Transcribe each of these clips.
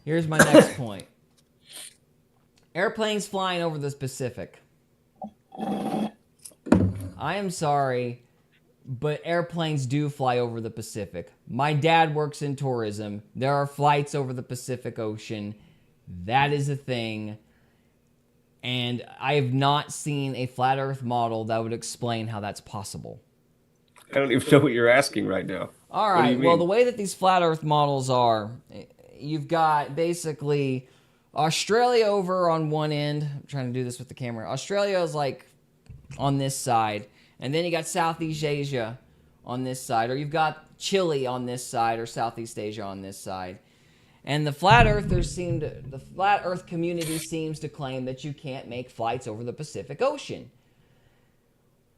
Here's my next point. Airplanes flying over the Pacific. I am sorry, but airplanes do fly over the Pacific. My dad works in tourism. There are flights over the Pacific Ocean. That is a thing. And I have not seen a flat Earth model that would explain how that's possible. I don't even know what you're asking right now. All What do you right. Well, the mean? way that these flat Earth models are, you've got basically Australia over on one end. I'm trying to do this with the camera. Australia is like on this side, and then you got Southeast Asia on this side, or you've got Chile on this side, or Southeast Asia on this side. And the flat Earth community seems to claim that you can't make flights over the Pacific Ocean,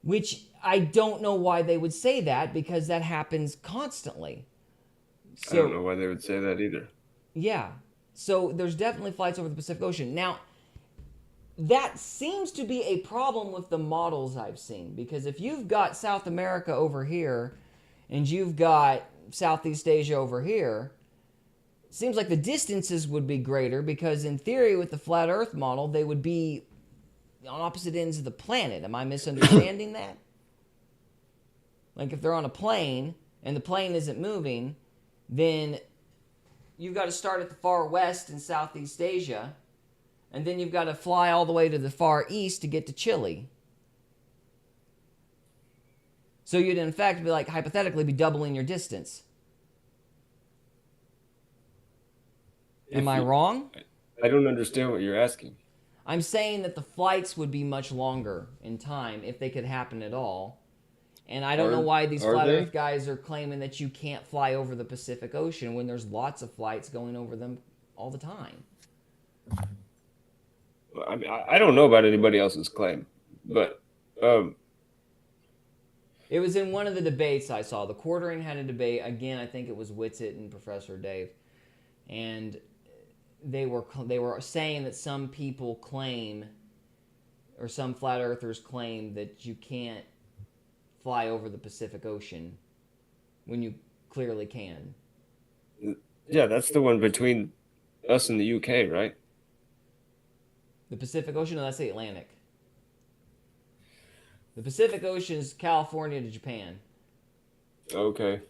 which I don't know why they would say that, because that happens constantly. I don't So, know why they would say that either. yeah. So there's definitely flights over the Pacific Ocean. Now, that seems to be a problem with the models I've seen, because if you've got South America over here and you've got Southeast Asia over here, it seems like the distances would be greater, because in theory with the flat Earth model they would be on opposite ends of the planet. Am I misunderstanding that? Like if they're on a plane and the plane isn't moving, then you've got to start at the far west in Southeast Asia, and then you've got to fly all the way to the far east to get to Chile. So you'd in fact be like hypothetically be doubling your distance. Am I wrong? I don't understand what you're asking. I'm saying that the flights would be much longer in time if they could happen at all. And I don't know why these Are flat they? Earth guys are claiming that you can't fly over the Pacific Ocean when there's lots of flights going over them all the time. I mean, I don't know about anybody else's claim, but It was in one of the debates I saw. The Quartering had a debate. Again, I think it was Whitsitt and Professor Dave. And they were saying that some people claim, or some flat earthers claim, that you can't fly over the Pacific Ocean when you clearly can. yeah, that's the one between us and the UK, right? The Pacific Ocean? No, that's the Atlantic. The Pacific Ocean is California to Japan. Okay.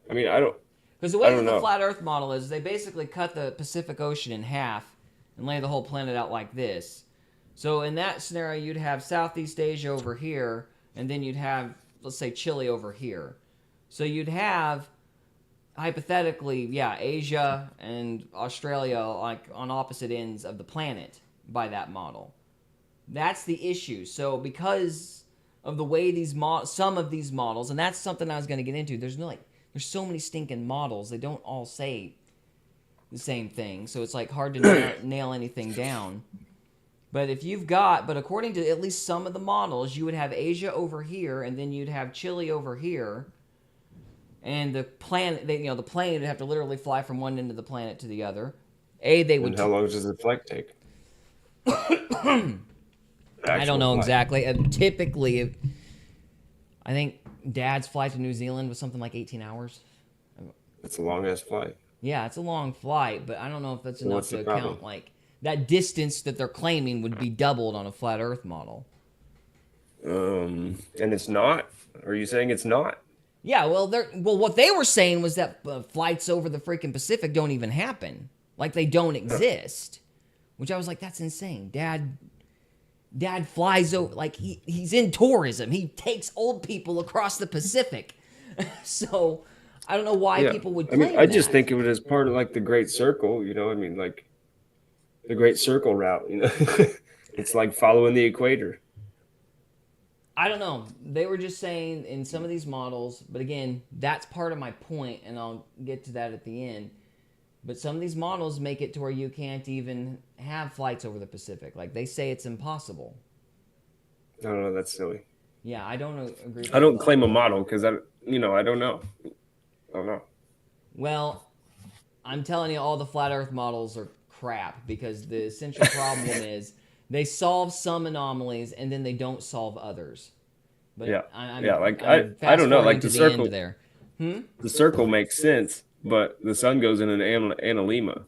I mean, I don't, Because the I way that don't the know. flat Earth model is, they basically cut the Pacific Ocean in half and lay the whole planet out like this. So in that scenario, you'd have Southeast Asia over here, and then you'd have, let's say, Chile over here. So you'd have, hypothetically, yeah, Asia and Australia like on opposite ends of the planet by that model. That's the issue. So because of the way some of these models, and that's something I was going to get into. There's so many stinking models. They don't all say the same thing. So it's like hard to nail anything down. But according to at least some of the models, you would have Asia over here, and then you'd have Chile over here, and the plane would have to literally fly from one end of the planet to the other. They And would. how long does the flight take? I don't Actual know flight. exactly. Typically, I think Dad's flight to New Zealand was something like 18 hours. It's a long ass flight. Yeah, it's a long flight, but I don't know if that's So enough what's the to problem? account like that distance that they're claiming would be doubled on a flat Earth model. And it's not? Are you saying it's not? Yeah, what they were saying was that flights over the freaking Pacific don't even happen, like they don't exist. Which I was like, that's insane. Dad flies over, like he's in tourism. He takes old people across the Pacific. So I don't know why Yeah. people would I mean, claim I just that. think of it as part of like the Great Circle, you know? I mean, like the Great Circle route, you know? It's like following the equator. I don't know. They were just saying in some of these models, but again, that's part of my point, and I'll get to that at the end. But some of these models make it to where you can't even have flights over the Pacific. Like they say it's impossible. I don't know. That's silly. Yeah, I don't agree with I that at don't all. claim a model because I don't know. I don't know. Well, I'm telling you, all the flat Earth models are crap, because the essential problem is they solve some anomalies and then they don't solve others. But Yeah. I'm Yeah. Like I'm I fast don't know. forwarding Like to the the end circle, there. The circle makes sense, but the sun goes in an analemma,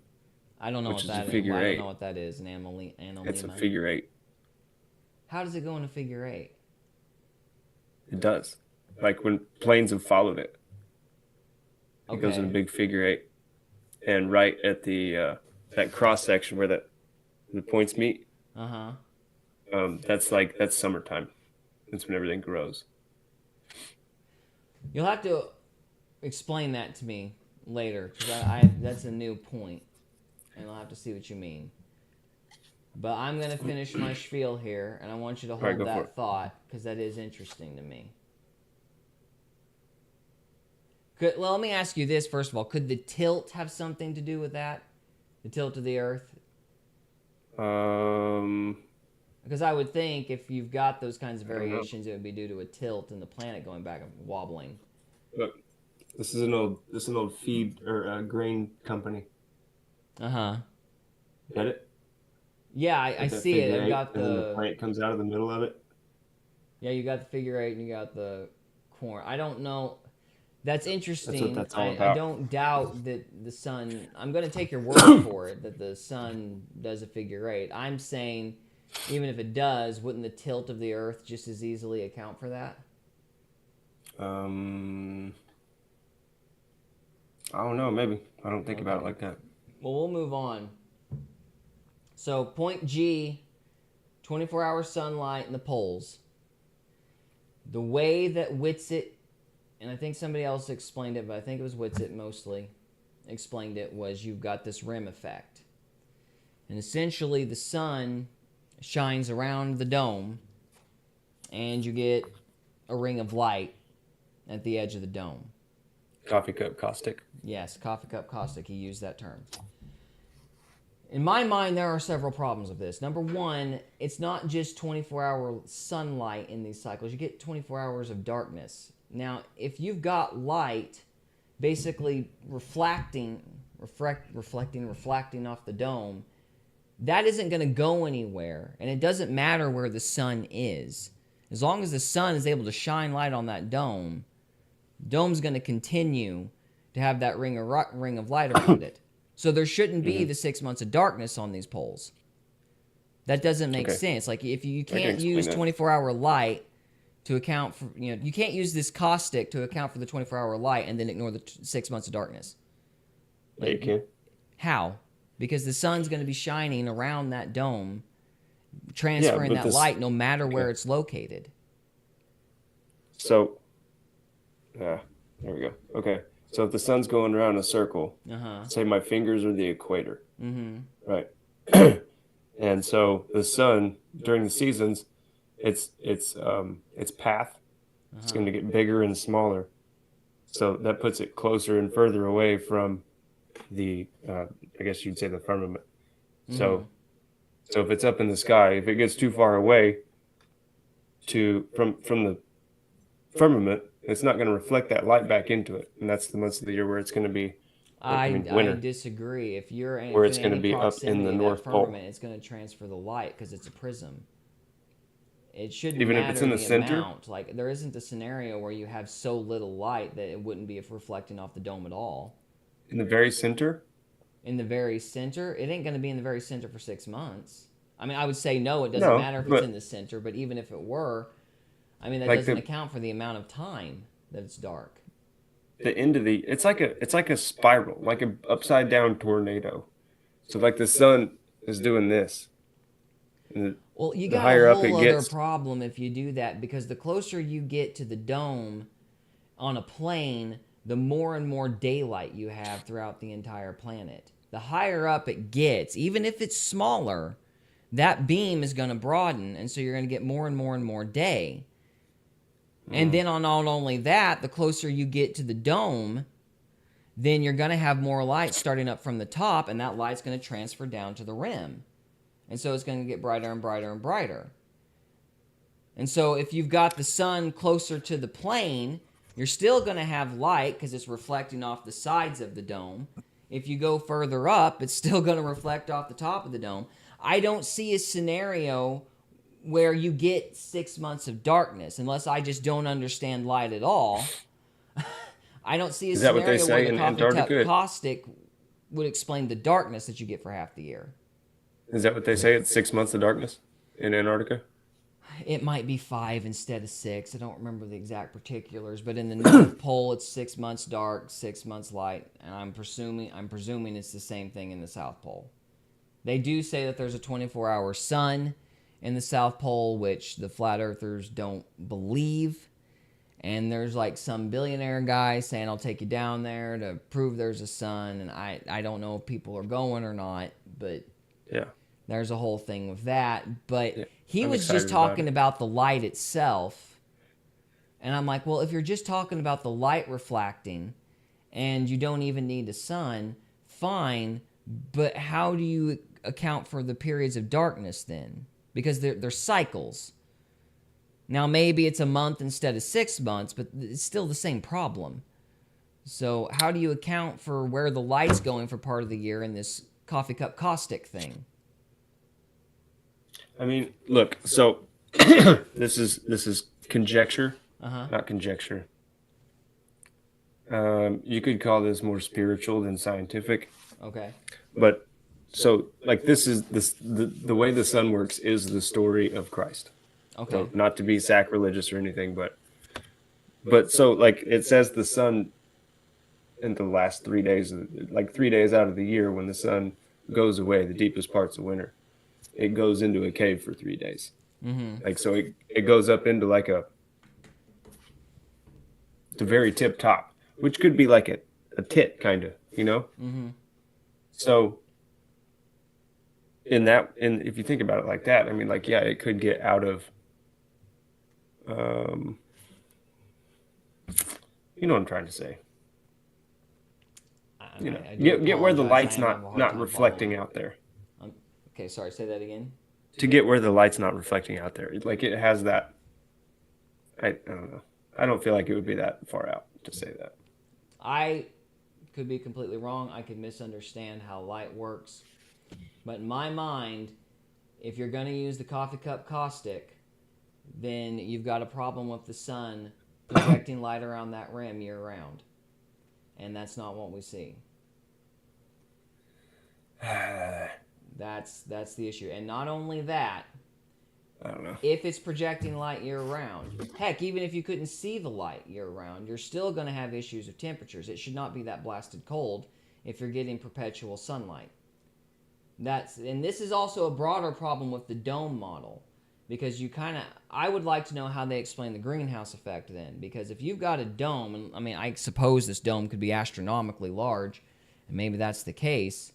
I don't know which what is a that. figure I don't know eight. what that is. An It's a analemma. figure eight. How does it go in a figure eight? It does. Like when planes have followed it, it goes in a Okay. big figure eight. And right at the that cross section where the points meet, Uh huh. that's summertime. That's when everything grows. You'll have to explain that to me later because I that's a new point, and I'll have to see what you mean. But I'm gonna finish my spiel here, and I want you to All right, hold go for it. that thought because that is interesting to me. Well, let me ask you this first of all: could the tilt have something to do with that? The tilt of the Earth? Um, Because I would think if you've got those kinds of I don't know. variations, it would be due to a tilt in the planet going back and wobbling. Look, this is an old feed or grain company. Uh huh. Get it? Yeah, I Like that see it. figure I've eight, got and then the the plant comes out of the middle of it. yeah. You got the figure eight, and you got the corn. I don't know. That's That's what interesting. that's all I about. don't doubt that the sun. I'm going to take your word for it that the sun does a figure eight. I'm saying, even if it does, wouldn't the tilt of the Earth just as easily account for that? Um, I don't know. Maybe I don't think about it Okay. like that. Well, we'll move on. So, point G, 24-hour sunlight in the poles. The way that Whitsitt, and I think somebody else explained it, but I think it was Whitsitt mostly explained it, was you've got this rim effect. And essentially, the sun shines around the dome, and you get a ring of light at the edge of the dome. Coffee cup caustic. Yes, coffee cup caustic, he used that term. In my mind, there are several problems with this. Number one, it's not just 24-hour sunlight in these cycles. You get 24 hours of darkness. Now, if you've got light basically reflecting off the dome, that isn't going to go anywhere. And it doesn't matter where the sun is. As long as the sun is able to shine light on that dome, the dome's going to continue to have that ring of light around it. So there shouldn't be the 6 months of darkness on these poles. That doesn't make sense. Like if you can't use 24-hour light to account for, you can't use this caustic to account for the 24-hour light and then ignore the 6 months of darkness. Yeah, you can. How? Because the sun's going to be shining around that dome, transferring that light no matter where it's located. So, there we go. Okay. So if the sun's going around a circle, say my fingers are the equator, right? And so the sun during the seasons, its path, it's going to get bigger and smaller. So that puts it closer and further away from the, I guess you'd say the firmament. So if it's up in the sky, if it gets too far away from the firmament, it's not going to reflect that light back into it, and that's the months of the year where it's going to be winter. I disagree. If you're where it's going to be up in the North Pole, it's going to transfer the light because it's a prism. It shouldn't even matter if it's in the center. Amount. Like there isn't a scenario where you have so little light that it wouldn't be reflecting off the dome at all. In the very center. In the very center, it ain't going to be in the very center for 6 months. I mean, I would say no. It doesn't matter if it's in the center, but even if it were. I mean, that doesn't account for the amount of time that it's dark. The end of it's like a spiral, like an upside down tornado. So like the sun is doing this. Well, you got a whole other problem if you do that, because the closer you get to the dome on a plane, the more and more daylight you have throughout the entire planet. The higher up it gets, even if it's smaller, that beam is going to broaden, and so you're going to get more and more and more day. And then on not only that, the closer you get to the dome, then you're going to have more light starting up from the top, and that light's going to transfer down to the rim. And so it's going to get brighter and brighter and brighter. And so if you've got the sun closer to the plane, you're still going to have light because it's reflecting off the sides of the dome. If you go further up, it's still going to reflect off the top of the dome. I don't see a scenario where you get 6 months of darkness, unless I just don't understand light at all. I don't see a Is that what they scenario where say the in coffee cup Antarctica? caustic would explain the darkness that you get for half the year. Is that what they say? It's 6 months of darkness in Antarctica? It might be 5 instead of 6. I don't remember the exact particulars, but in the North Pole, it's 6 months dark, 6 months light, and I'm presuming it's the same thing in the South Pole. They do say that there's a 24-hour sun in the South Pole, which the flat earthers don't believe. And there's like some billionaire guy saying, I'll take you down there to prove there's a sun. And I don't know if people are going or not, but Yeah. there's a whole thing with that. But Yeah, he I'm was just excited talking about about the light itself. And I'm like, well, if you're just talking about the light refracting and you don't even need the sun, fine. But how do you account for the periods of darkness then? Because they're cycles. Now, maybe it's a month instead of 6 months, but it's still the same problem. So how do you account for where the light's going for part of the year in this coffee cup caustic thing? I mean, look, so this is conjecture, not conjecture. You could call this more spiritual than scientific. Okay. But so like the way the sun works is the story of Christ. Okay. So not to be sacrilegious or anything, but so like it says the sun in the last 3 days, like 3 days out of the year when the sun goes away, the deepest parts of winter, it goes into a cave for 3 days. Mm-hmm. Like so it goes up into like the very tip top, which could be like a tit kind of, you know? Mm-hmm. So if you think about it like that, I mean, like, yeah, it could get out of, you know what I'm trying to say. You know, get where the light's not reflecting out there. Okay, sorry, say that again. To get where the light's not reflecting out there, like it has that. I don't know. I don't feel like it would be that far out to say that. I could be completely wrong. I could misunderstand how light works. But in my mind, if you're going to use the coffee cup caustic, then you've got a problem with the sun projecting light around that rim year round. And that's not what we see. That's the issue. And not only that, I don't know. if it's projecting light year round, heck, even if you couldn't see the light year round, you're still going to have issues of temperatures. It should not be that blasted cold if you're getting perpetual sunlight. And this is also a broader problem with the dome model, because I would like to know how they explain the greenhouse effect then, because if you've got a dome, and I mean, I suppose this dome could be astronomically large, and maybe that's the case,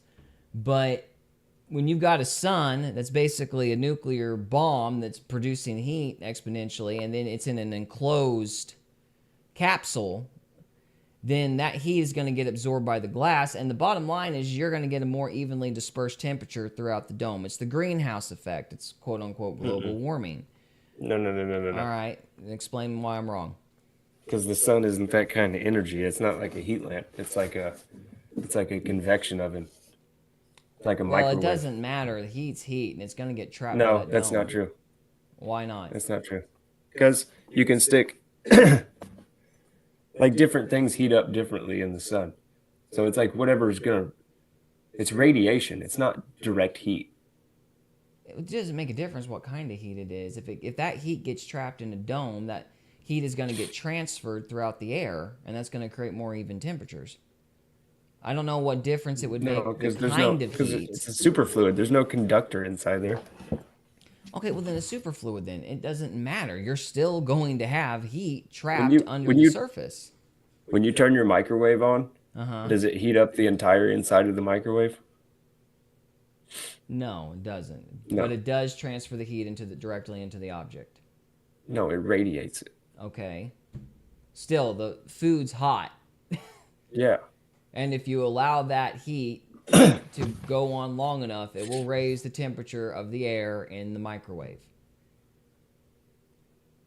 but when you've got a sun that's basically a nuclear bomb that's producing heat exponentially, and then it's in an enclosed capsule, then that heat is going to get absorbed by the glass, and the bottom line is you're going to get a more evenly dispersed temperature throughout the dome. It's the greenhouse effect. It's quote-unquote global warming. No. All right. Explain why I'm wrong. Because the sun isn't that kind of energy. It's not like a heat lamp. It's like a convection oven. It's like a microwave. Well, it doesn't matter. The heat's heat, and it's going to get trapped by No, that that's dome. not true. Why not? That's not true. Because you can stick... like different things heat up differently in the sun. So it's like whatever's going to... It's radiation. It's not direct heat. It doesn't make a difference what kind of heat it is. If that heat gets trapped in a dome, that heat is going to get transferred throughout the air, and that's going to create more even temperatures. I don't know what difference it would make the kind of heat. It's a superfluid. There's no conductor inside there. Okay, well then a superfluid then. It doesn't matter. You're still going to have heat trapped under the surface. When you turn your microwave on, does it heat up the entire inside of the microwave? No, it doesn't. No. But it does transfer the heat directly into the object. No, it radiates it. Okay. Still, the food's hot. Yeah. And if you allow that heat to go on long enough, it will raise the temperature of the air in the microwave.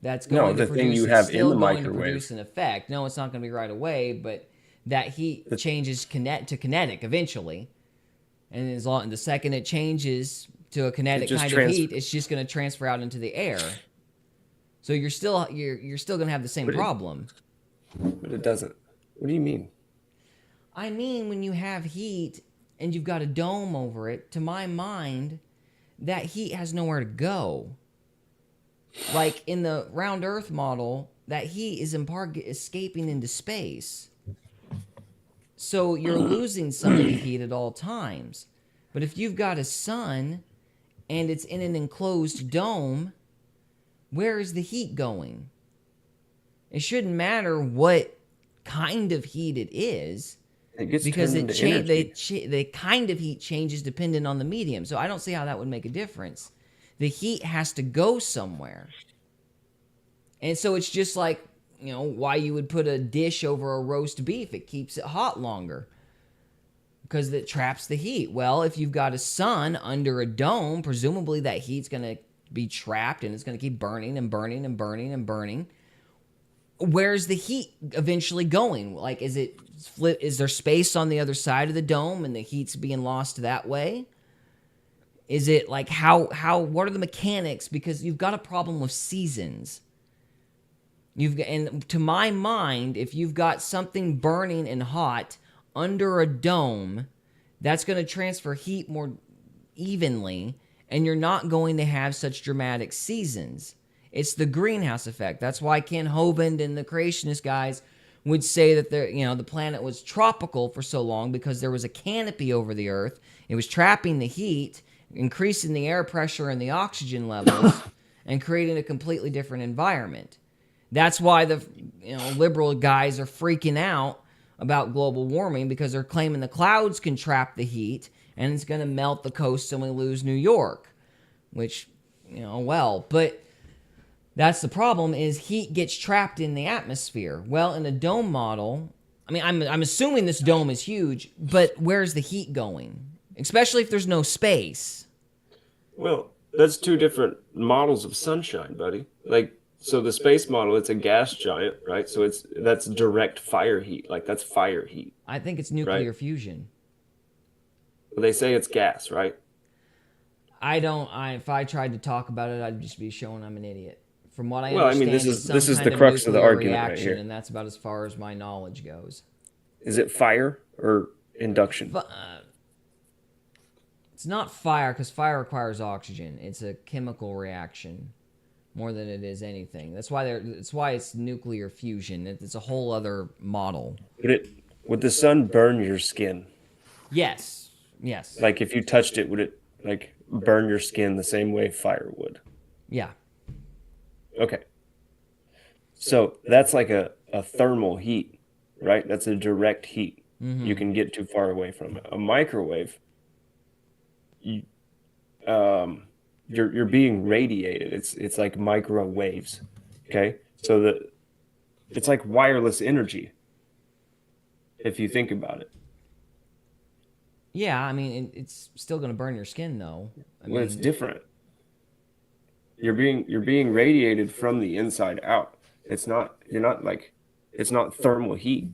That's going to produce, it's still going to produce an effect. No, it's not going to be right away, but that heat changes to kinetic eventually. And the second it changes to a kinetic kind of heat, it's just going to transfer out into the air. So you're still going to have the same problem. But it doesn't. What do you mean? I mean, when you have heat and you've got a dome over it, to my mind, that heat has nowhere to go. Like in the round Earth model, that heat is in part escaping into space. So you're losing some of the heat at all times. But if you've got a sun and it's in an enclosed dome, where is the heat going? It shouldn't matter what kind of heat it is. It gets because turned into energy. the kind of heat changes dependent on the medium. So I don't see how that would make a difference. The heat has to go somewhere. And so it's just like, why you would put a dish over a roast beef. It keeps it hot longer because it traps the heat. Well, if you've got a sun under a dome, presumably that heat's going to be trapped and it's going to keep burning and burning and burning and burning. Where's the heat eventually going? Like, is there space on the other side of the dome and the heat's being lost that way? Is it like what are the mechanics? Because you've got a problem with seasons. And to my mind, if you've got something burning and hot under a dome, that's going to transfer heat more evenly, and you're not going to have such dramatic seasons. It's the greenhouse effect. That's why Ken Hovind and the creationist guys would say that the planet was tropical for so long because there was a canopy over the Earth. It was trapping the heat, increasing the air pressure and the oxygen levels, and creating a completely different environment. That's why the liberal guys are freaking out about global warming, because they're claiming the clouds can trap the heat and it's going to melt the coast and we lose New York, which, but that's the problem, is heat gets trapped in the atmosphere. Well, in a dome model, I mean, I'm assuming this dome is huge, but where's the heat going? Especially if there's no space. Well, that's two different models of sunshine, buddy. So the space model, it's a gas giant, right? So that's direct fire heat. Like, that's fire heat. I think it's nuclear fusion. Well, they say it's gas, right? If I tried to talk about it, I'd just be showing I'm an idiot. From what I understand, this is the crux of the argument right here. And that's about as far as my knowledge goes. Is it fire or induction? It's not fire, because fire requires oxygen. It's a chemical reaction more than it is anything. That's why it's nuclear fusion. It's a whole other model. Would the sun burn your skin? Yes. Like, if you touched it, would it burn your skin the same way fire would? Yeah. Okay. So that's like a thermal heat, right? That's a direct heat. Mm-hmm. You can get too far away from it. A microwave, you're being radiated. It's like microwaves. Okay? So it's like wireless energy, if you think about it. Yeah, I mean, it's still going to burn your skin, though. Well, it's different. You're being radiated from the inside out. It's not thermal heat.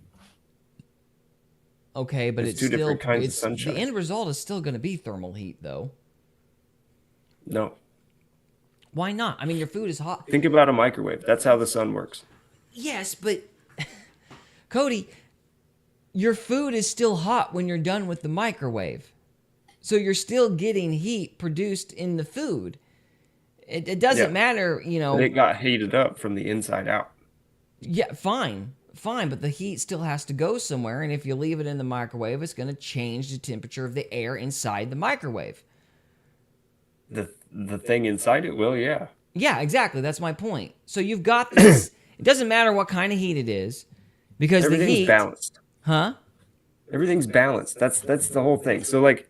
Okay, but it's two different kinds of sunshine. The end result is still going to be thermal heat, though. No. Why not? I mean, your food is hot. Think about a microwave. That's how the sun works. Yes, but Cody, your food is still hot when you're done with the microwave. So you're still getting heat produced in the food. It doesn't matter, But it got heated up from the inside out. Yeah, fine, but the heat still has to go somewhere, and if you leave it in the microwave, it's going to change the temperature of the air inside the microwave. The thing inside it will, yeah. Yeah, exactly. That's my point. So you've got this. It doesn't matter what kind of heat it is, because the heat... Everything's balanced. Huh? Everything's balanced. That's the whole thing. So, like,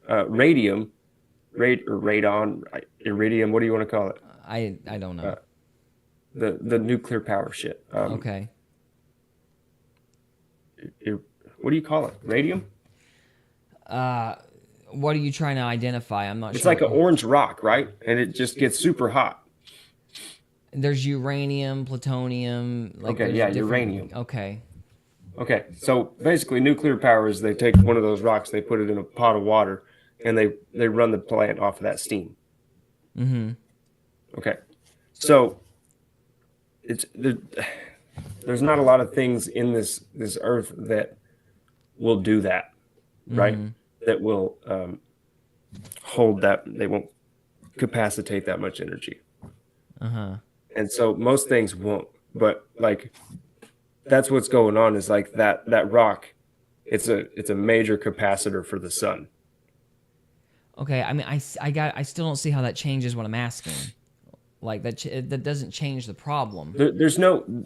radon, iridium, what do you want to call it? I don't know. The nuclear power shit. Okay. What do you call it? Radium? What are you trying to identify? I'm not sure. It's like an orange rock, right? And it just gets super hot. There's uranium, plutonium. Uranium. Okay. Okay, so basically nuclear power is they take one of those rocks, they put it in a pot of water, and they run the plant off of that steam. Mm-hmm. Okay, so there's not a lot of things in this earth that will do that, right? That will hold that, they won't capacitate that much energy. And so most things won't, but like that's what's going on is like that rock, it's a major capacitor for the sun. Okay, I mean, I still don't see how that changes what I'm asking. Like that doesn't change the problem. There's no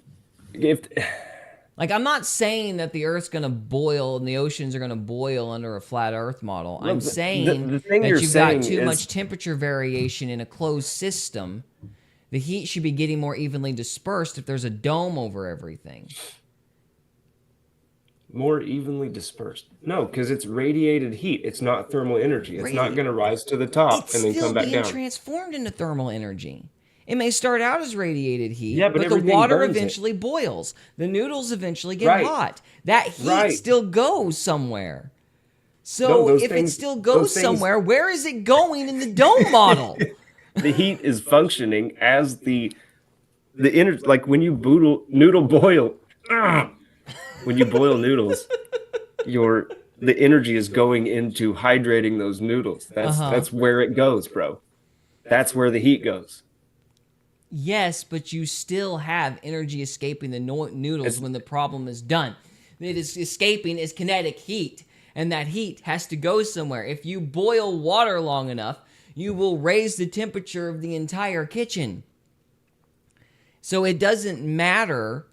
like I'm not saying that the Earth's gonna boil and the oceans are gonna boil under a flat Earth model. I'm saying the thing that you're you've saying got too is, much temperature variation in a closed system. The heat should be getting more evenly dispersed if there's a dome over everything. More evenly dispersed? No, because it's radiated heat. It's not thermal energy. It's not going to rise to the top and then come back down. It's still being transformed into thermal energy. It may start out as radiated heat, yeah, but the water eventually boils. The noodles eventually get hot. That heat still goes somewhere. So if it still goes somewhere, where is it going in the dome model? The heat is functioning as the energy, like when you noodle boil. When you boil noodles, the energy is going into hydrating those noodles. That's where it goes, bro. That's where the heat goes. Yes, but you still have energy escaping the noodles when the problem is done. It is escaping is kinetic heat, and that heat has to go somewhere. If you boil water long enough, you will raise the temperature of the entire kitchen. So it doesn't matter.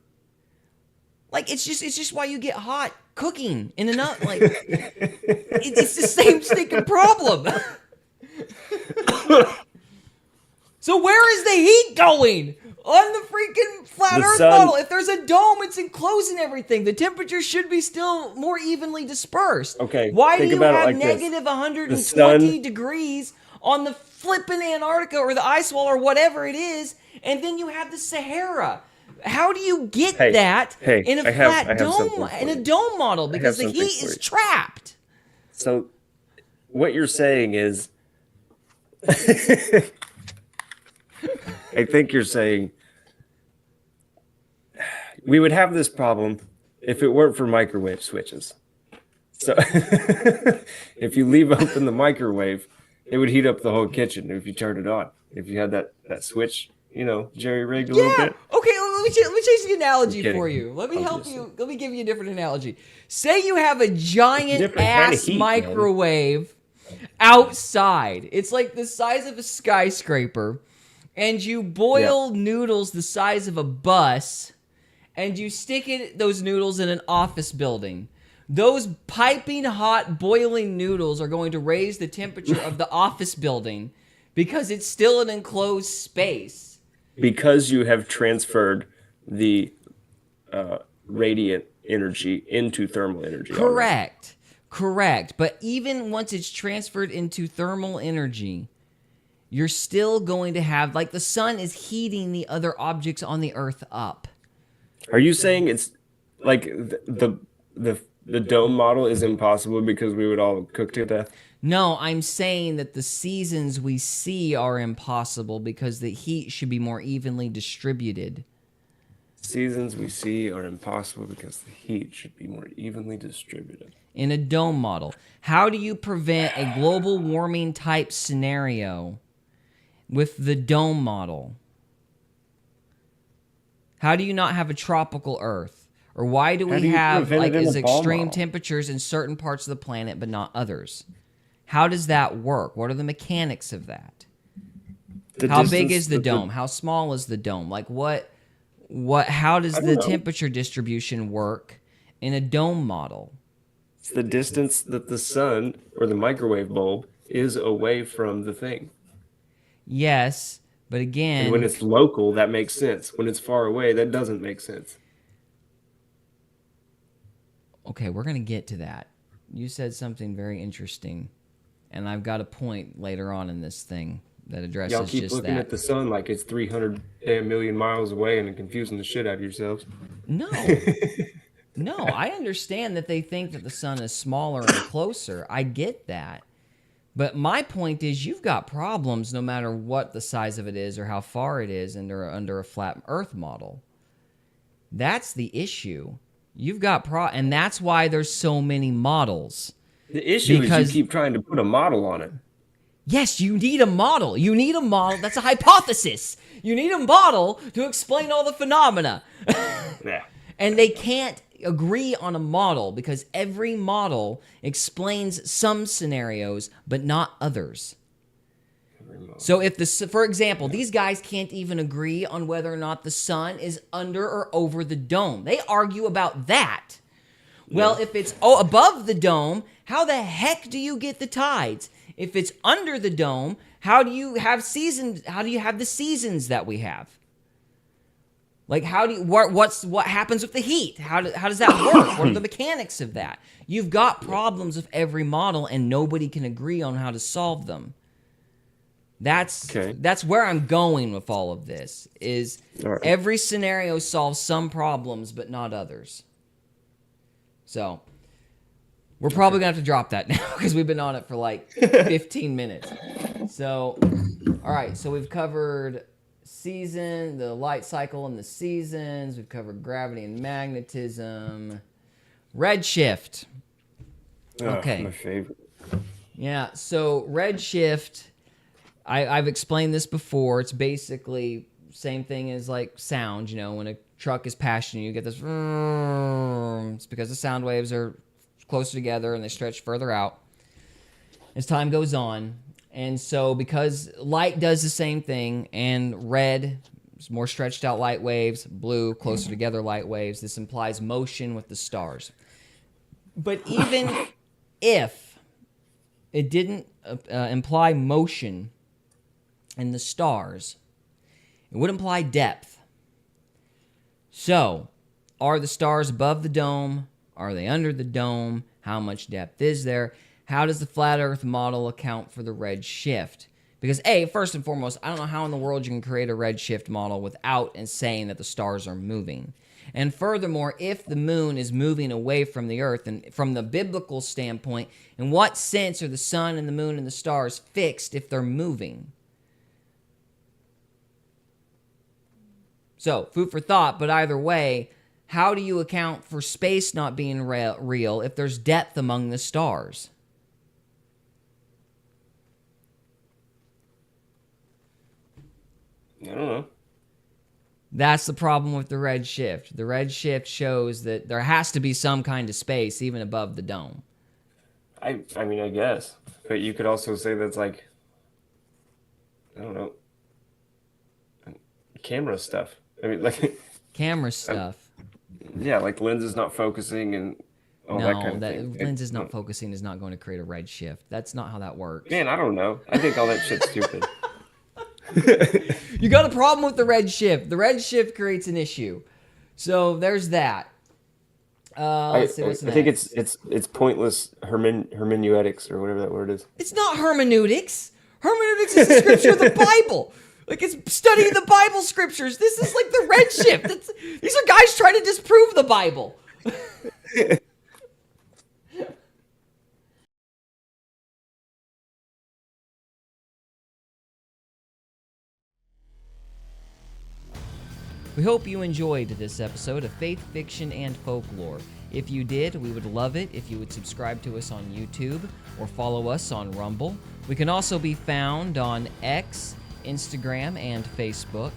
Like it's just why you get hot cooking in an oven. Like it's the same stinking problem. So where is the heat going on the freaking flat Earth model? If there's a dome, it's enclosing everything. The temperature should be still more evenly dispersed. Okay. Why do you have negative 120 degrees on the flippin' Antarctica or the ice wall or whatever it is, and then you have the Sahara? How do you get that in a flat dome, in a dome model? Because the heat is trapped. So what you're saying is, I think you're saying we would have this problem if it weren't for microwave switches. So if you leave open the microwave, it would heat up the whole kitchen if you turn it on. If you had that switch, jerry-rigged a little bit. Okay, let me change the analogy for you. Let me help you. Let me give you a different analogy. Say you have a giant ass microwave outside. It's like the size of a skyscraper. And you boil noodles the size of a bus, and you stick those noodles in an office building. Those piping hot boiling noodles are going to raise the temperature of the office building because it's still an enclosed space. Because you have transferred the radiant energy into thermal energy. Correct. But even once it's transferred into thermal energy, you're still going to have, like, the sun is heating the other objects on the earth up. Are you saying it's like the dome model is impossible because we would all cook to death? No, I'm saying that the seasons we see are impossible because the heat should be more evenly distributed. Seasons we see are impossible because the heat should be more evenly distributed. In a dome model, how do you prevent a global warming type scenario with the dome model? How do you not have a tropical Earth? Or why do we have like as extreme temperatures in certain parts of the planet but not others? How does that work? What are the mechanics of that? How big is the dome? How small is the dome? Like how does the temperature distribution work in a dome model? It's the distance that the sun or the microwave bulb is away from the thing. Yes, but again... And when it's local, that makes sense. When it's far away, that doesn't make sense. Okay, we're going to get to that. You said something very interesting, and I've got a point later on in this thing that addresses just that. Y'all keep looking at the sun like it's 300 million miles away and confusing the shit out of yourselves. No. No, I understand that they think that the sun is smaller and closer. I get that. But my point is you've got problems no matter what the size of it is or how far it is under a flat Earth model. That's the issue. You've got and that's why there's so many models. The issue is you keep trying to put a model on it. Yes, you need a model. You need a model. That's a hypothesis. You need a model to explain all the phenomena. Yeah. And they can't agree on a model because every model explains some scenarios, but not others. So for example, these guys can't even agree on whether or not the sun is under or over the dome. They argue about that. Well, if it's above the dome, how the heck do you get the tides? If it's under the dome, how do you have seasons? How do you have the seasons that we have? Like, what happens with the heat? How does that work? What are the mechanics of that? You've got problems with every model, and nobody can agree on how to solve them. That's where I'm going with all of this. Is every scenario solves some problems, but not others. So we're probably gonna have to drop that now because we've been on it for like 15 minutes. So, all right. So we've covered the light cycle and the seasons. We've covered gravity and magnetism. Redshift. Okay. My favorite. Yeah. So redshift. I've explained this before. It's basically same thing as like sound. You know, when a truck is passing you, get this. It's because the sound waves are closer together and they stretch further out as time goes on. And so because light does the same thing, and red is more stretched out light waves, blue closer together light waves, this implies motion with the stars. But even if it didn't imply motion in the stars, it would imply depth. So, are the stars above the dome? Are they under the dome? How much depth is there? How does the flat Earth model account for the red shift? Because first and foremost, I don't know how in the world you can create a red shift model without saying that the stars are moving. And furthermore, if the moon is moving away from the Earth, and from the biblical standpoint, in what sense are the sun and the moon and the stars fixed if they're moving? So, food for thought, but either way, how do you account for space not being real if there's depth among the stars? I don't know. That's the problem with the red shift. The red shift shows that there has to be some kind of space even above the dome. I mean, I guess. But you could also say that's like, I don't know, camera stuff. I mean, like... Camera stuff. Yeah, like lenses not focusing and all that kind of thing. Lenses not focusing is not going to create a red shift. That's not how that works. Man, I don't know. I think all that shit's stupid. You got a problem with the red shift. The red shift creates an issue. So there's that. Let's see what's next. I think it's pointless hermeneutics or whatever that word is. It's not hermeneutics. Hermeneutics is the scripture of the Bible. Like, it's studying the Bible scriptures. This is like the red shift. These are guys trying to disprove the Bible. We hope you enjoyed this episode of Faith, Fiction, and Folklore. If you did, we would love it if you would subscribe to us on YouTube or follow us on Rumble. We can also be found on X, Instagram, and Facebook.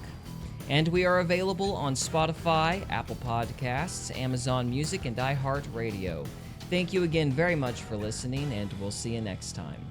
And we are available on Spotify, Apple Podcasts, Amazon Music, and iHeartRadio. Thank you again very much for listening, and we'll see you next time.